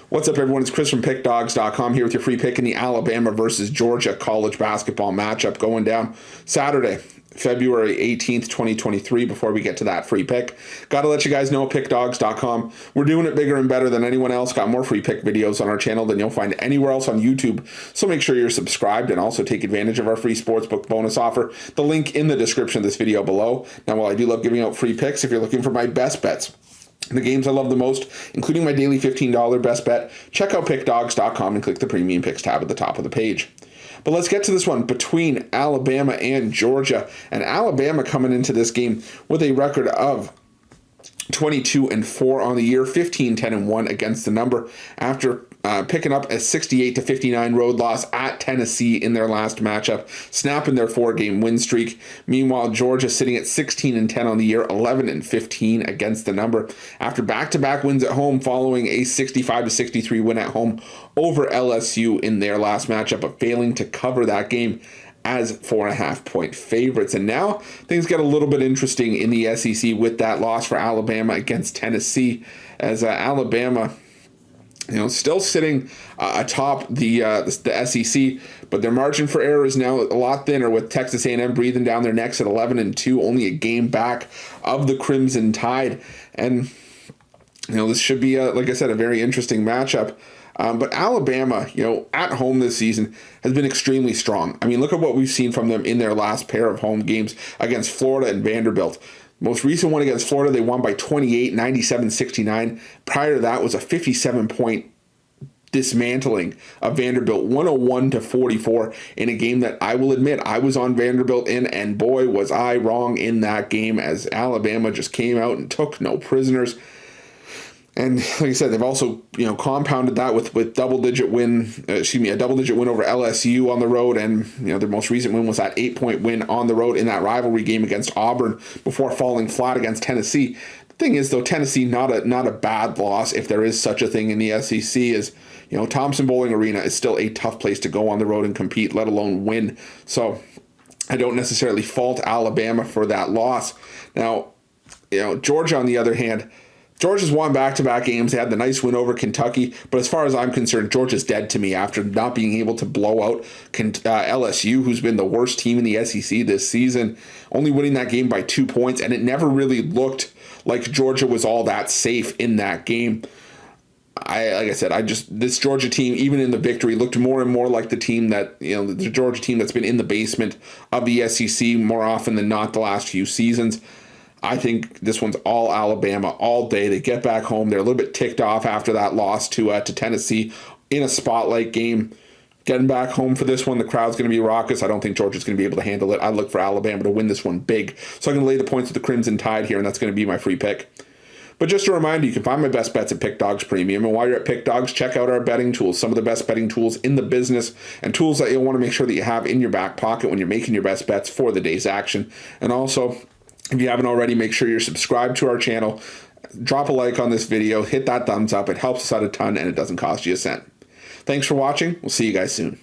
What's up, everyone? It's Chris from Pickdawgz.com here with your free pick in the Alabama versus Georgia college basketball matchup going down Saturday, February 18th, 2023. Before we get to that free pick, got to let you guys know, Pickdawgz.com, we're doing it bigger and better than anyone else. Got more free pick videos on our channel than you'll find anywhere else on YouTube. So make sure you're subscribed and also take advantage of our free Sportsbook bonus offer. The link in the description of this video below. Now, while I do love giving out free picks, if you're looking for my best bets, the games I love the most, including my daily $15 best bet, check out Pickdawgz.com and click the Premium Picks tab at the top of the page. But let's get to this one between Alabama and Georgia. And Alabama coming into this game with a record of 22-4 on the year, 15-10-1 against the number after picking up a 68-59 road loss at Tennessee in their last matchup, snapping their 4-game win streak. Meanwhile, Georgia sitting at 16-10 on the year, 11-15 against the number after back-to-back wins at home following a 65-63 win at home over LSU in their last matchup, but failing to cover that game as 4.5-point favorites. And now things get a little bit interesting in the SEC with that loss for Alabama against Tennessee, as Alabama, still sitting atop the SEC, but their margin for error is now a lot thinner, with Texas A&M breathing down their necks at 11-2, only a game back of the Crimson Tide. And this should be, like I said, a very interesting matchup. But Alabama, at home this season has been extremely strong. I mean, look at what we've seen from them in their last pair of home games against Florida and Vanderbilt. Most recent one against Florida, they won by 28, 97-69. Prior to that was a 57-point dismantling of Vanderbilt, 101-44 in a game that I will admit I was on Vanderbilt in, and boy, was I wrong in that game, as Alabama just came out and took no prisoners. And like I said, they've also, compounded that with a double-digit win over LSU on the road. And, their most recent win was that 8-point win on the road in that rivalry game against Auburn before falling flat against Tennessee. The thing is, though, Tennessee, not a bad loss, if there is such a thing in the SEC, is, Thompson Bowling Arena is still a tough place to go on the road and compete, let alone win. So I don't necessarily fault Alabama for that loss. Now, Georgia, on the other hand, Georgia's won back-to-back games. They had the nice win over Kentucky, but as far as I'm concerned, Georgia's dead to me after not being able to blow out LSU, who's been the worst team in the SEC this season, only winning that game by 2 points, and it never really looked like Georgia was all that safe in that game. This Georgia team, even in the victory, looked more and more like the team that, the Georgia team that's been in the basement of the SEC more often than not the last few seasons. I think this one's all Alabama all day. They get back home. They're a little bit ticked off after that loss to Tennessee in a spotlight game. Getting back home for this one, the crowd's going to be raucous. I don't think Georgia's going to be able to handle it. I look for Alabama to win this one big. So I'm going to lay the points with the Crimson Tide here, and that's going to be my free pick. But just a reminder, you can find my best bets at Pickdawgz Premium. And while you're at Pickdawgz, check out our betting tools, some of the best betting tools in the business, and tools that you'll want to make sure that you have in your back pocket when you're making your best bets for the day's action. And also, if you haven't already, make sure you're subscribed to our channel. Drop a like on this video. Hit that thumbs up. It helps us out a ton, and it doesn't cost you a cent. Thanks for watching. We'll see you guys soon.